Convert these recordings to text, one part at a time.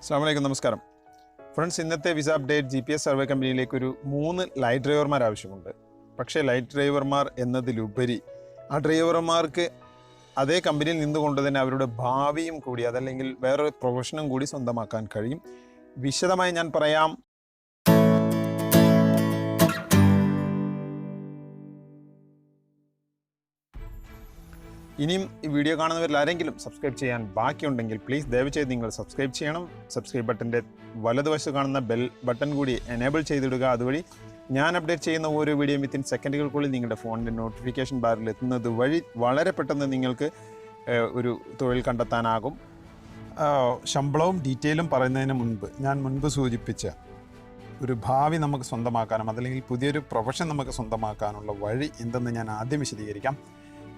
അസ്സലാമു അലൈക്കും, നമസ്കാരം ഫ്രണ്ട്സ്. ഇന്നത്തെ വിസ അപ്ഡേറ്റ് GPS സർവേ കമ്പനിയിലേക്ക് ഒരു 3 ലൈറ്റ് ഡ്രൈവർമാർ ആവശ്യമുണ്ട്. പക്ഷേ ലൈറ്റ് ഡ്രൈവർമാർ എന്നതിലുപരി ആ ഡ്രൈവർമാർക്ക് അതേ കമ്പനിയിൽ നിന്നുകൊണ്ട് തന്നെ അവരുടെ ഭാവിയും കൂടി, അതല്ലെങ്കിൽ വേറൊരു പ്രൊഫഷനും കൂടി സ്വന്തമാക്കാൻ കഴിയും. വിശദമായി ഞാൻ പറയാം. ഇനിയും ഈ വീഡിയോ കാണുന്നവരിൽ ആരെങ്കിലും സബ്സ്ക്രൈബ് ചെയ്യാൻ ബാക്കിയുണ്ടെങ്കിൽ പ്ലീസ് ദയവ് ചെയ്ത് നിങ്ങൾ സബ്സ്ക്രൈബ് ചെയ്യണം. സബ്സ്ക്രൈബ് ബട്ടൻ്റെ വലതുവശത്ത് കാണുന്ന ബെൽ ബട്ടൺ കൂടി എനേബിൾ ചെയ്തിടുക. അതുവഴി ഞാൻ അപ്ഡേറ്റ് ചെയ്യുന്ന ഓരോ വീഡിയോയും വിത്തിൻ സെക്കൻഡുകൾക്കുള്ളിൽ നിങ്ങളുടെ ഫോണിൻ്റെ നോട്ടിഫിക്കേഷൻ ബാറിൽ എത്തുന്നത് വഴി വളരെ പെട്ടെന്ന് നിങ്ങൾക്ക് ഒരു തൊഴിൽ കണ്ടെത്താനാകും. ശമ്പളവും ഡീറ്റെയിലും പറയുന്നതിന് മുൻപ് ഞാൻ മുൻപ് സൂചിപ്പിച്ച ഒരു ഭാവി നമുക്ക് സ്വന്തമാക്കാനും അതല്ലെങ്കിൽ പുതിയൊരു പ്രൊഫഷൻ നമുക്ക് സ്വന്തമാക്കാനുള്ള വഴി എന്തെന്ന് ഞാൻ ആദ്യം വിശദീകരിക്കാം.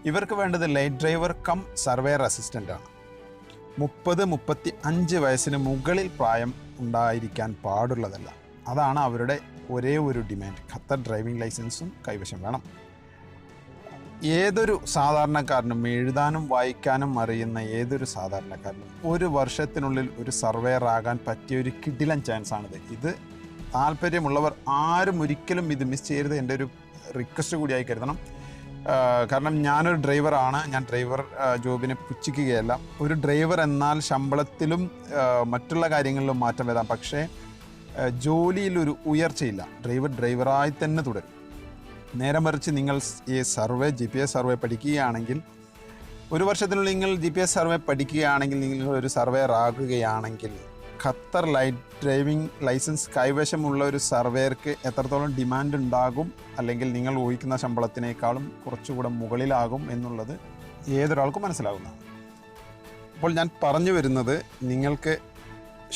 ഇവർക്ക് വേണ്ടത് ലൈറ്റ് ഡ്രൈവർ കം സർവേയർ അസിസ്റ്റൻ്റാണ്. 30-35 വയസ്സിന് മുകളിൽ പ്രായം ഉണ്ടായിരിക്കാൻ പാടുള്ളതല്ല. അതാണ് അവരുടെ ഒരേ ഒരു ഡിമാൻഡ്. ഖത്തർ ഡ്രൈവിംഗ് ലൈസൻസും കൈവശം വേണം. ഏതൊരു സാധാരണക്കാരനും, എഴുതാനും വായിക്കാനും അറിയുന്ന ഏതൊരു സാധാരണക്കാരനും 1 വർഷത്തിനുള്ളിൽ ഒരു സർവേയർ ആകാൻ പറ്റിയ ഒരു കിടിലൻ ചാൻസാണിത്. ഇത് താല്പര്യമുള്ളവർ ആരും ഒരിക്കലും ഇത് മിസ് ചെയ്യരുത്. എൻ്റെ ഒരു റിക്വസ്റ്റ് കൂടിയായി കരുതണം. കാരണം ഞാനൊരു ഡ്രൈവറാണ്. ഞാൻ ഡ്രൈവർ ജോബിനെ പുച്ഛിക്കുകയല്ല. ഒരു ഡ്രൈവർ എന്നാൽ ശമ്പളത്തിലും മറ്റുള്ള കാര്യങ്ങളിലും മാറ്റം വരാം, പക്ഷേ ജോലിയിലൊരു ഉയർച്ചയില്ല. ഡ്രൈവറായി തന്നെ തുടരും. നേരെ മറിച്ച് നിങ്ങൾ ഈ GPS സർവേ പഠിക്കുകയാണെങ്കിൽ, 1 വർഷത്തിനുള്ളിൽ നിങ്ങൾ GPS സർവേ പഠിക്കുകയാണെങ്കിൽ, നിങ്ങൾ ഒരു സർവേയർ ആകുകയാണെങ്കിൽ, ഖത്തർ ലൈറ്റ് ഡ്രൈവിംഗ് ലൈസൻസ് കൈവശമുള്ള ഒരു സർവേയർക്ക് എത്രത്തോളം ഡിമാൻഡ് ഉണ്ടാകും, അല്ലെങ്കിൽ നിങ്ങൾ ഊഹിക്കുന്ന ശമ്പളത്തിനേക്കാളും കുറച്ചുകൂടെ മുകളിലാകും എന്നുള്ളത് ഏതൊരാൾക്കും മനസ്സിലാകുന്നതാണ്. അപ്പോൾ ഞാൻ പറഞ്ഞു വരുന്നത്, നിങ്ങൾക്ക്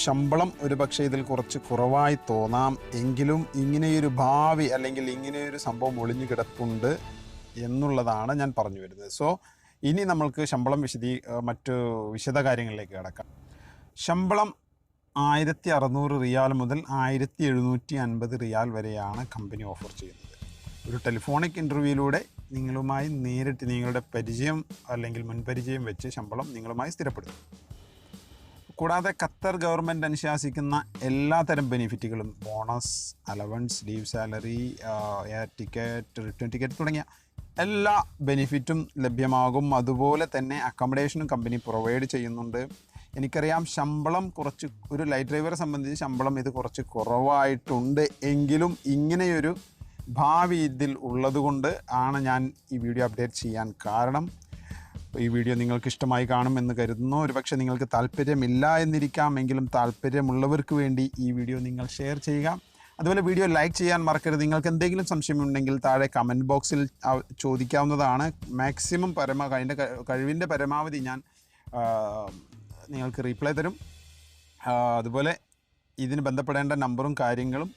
ശമ്പളം ഒരു പക്ഷേ ഇതിൽ കുറച്ച് കുറവായി തോന്നാം, എങ്കിലും ഇങ്ങനെയൊരു ഭാവി അല്ലെങ്കിൽ ഇങ്ങനെയൊരു സംഭവം ഒളിഞ്ഞു കിടപ്പുണ്ട് എന്നുള്ളതാണ് ഞാൻ പറഞ്ഞു വരുന്നത്. സോ ഇനി നമ്മൾക്ക് ശമ്പളം മറ്റു വിശദ കാര്യങ്ങളിലേക്ക് കിടക്കാം. ശമ്പളം 1600 റിയാൽ മുതൽ 1750 റിയാൽ വരെയാണ് കമ്പനി ഓഫർ ചെയ്യുന്നത്. ഒരു ടെലിഫോണിക് ഇൻ്റർവ്യൂയിലൂടെ നിങ്ങളുമായി നേരിട്ട് നിങ്ങളുടെ പരിചയം അല്ലെങ്കിൽ മുൻപരിചയം വെച്ച് ശമ്പളം നിങ്ങളുമായി സ്ഥിരപ്പെടുത്തും. കൂടാതെ ഖത്തർ ഗവൺമെൻറ് അനുശാസിക്കുന്ന എല്ലാത്തരം ബെനിഫിറ്റുകളും, bonus, allowance, leave salary, air ticket, return ticket തുടങ്ങിയ എല്ലാ ബെനിഫിറ്റും ലഭ്യമാകും. അതുപോലെ തന്നെ അക്കോമഡേഷനും കമ്പനി പ്രൊവൈഡ് ചെയ്യുന്നുണ്ട്. എനിക്കറിയാം ശമ്പളം കുറച്ച്, ഒരു ലൈറ്റ് ഡ്രൈവറെ സംബന്ധിച്ച് ശമ്പളം ഇത് കുറച്ച് കുറവായിട്ടുണ്ട്, എങ്കിലും ഇങ്ങനെയൊരു ഭാവി ഇതിൽ ഉള്ളതുകൊണ്ട് ആണ് ഞാൻ ഈ വീഡിയോ അപ്ഡേറ്റ് ചെയ്യാൻ കാരണം. ഈ വീഡിയോ നിങ്ങൾക്ക് ഇഷ്ടമായി കാണുമെന്ന് കരുതുന്നു. ഒരുപക്ഷെ നിങ്ങൾക്ക് താല്പര്യമില്ല എന്നിരിക്കാം, എങ്കിലും താല്പര്യമുള്ളവർക്ക് വേണ്ടി ഈ വീഡിയോ നിങ്ങൾ ഷെയർ ചെയ്യുക. അതുപോലെ വീഡിയോ ലൈക്ക് ചെയ്യാൻ മറക്കരുത്. നിങ്ങൾക്ക് എന്തെങ്കിലും സംശയമുണ്ടെങ്കിൽ താഴെ കമൻറ്റ് ബോക്സിൽ ചോദിക്കാവുന്നതാണ്. മാക്സിമം കഴിവിൻ്റെ പരമാവധി ഞാൻ നിങ്ങൾക്ക് റീപ്ലൈ തരും. അതുപോലെ ഇതിന് ബന്ധപ്പെടേണ്ട നമ്പറും കാര്യങ്ങളും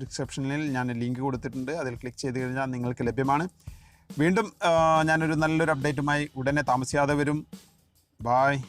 ഡിസ്ക്രിപ്ഷനിൽ ഞാൻ ലിങ്ക് കൊടുത്തിട്ടുണ്ട്. അതിൽ ക്ലിക്ക് ചെയ്ത് കഴിഞ്ഞാൽ നിങ്ങൾക്ക് ലഭ്യമാണ്. വീണ്ടും ഞാനൊരു നല്ലൊരു അപ്ഡേറ്റുമായി ഉടനെ താമസിയാതെ വരും. ബായ്.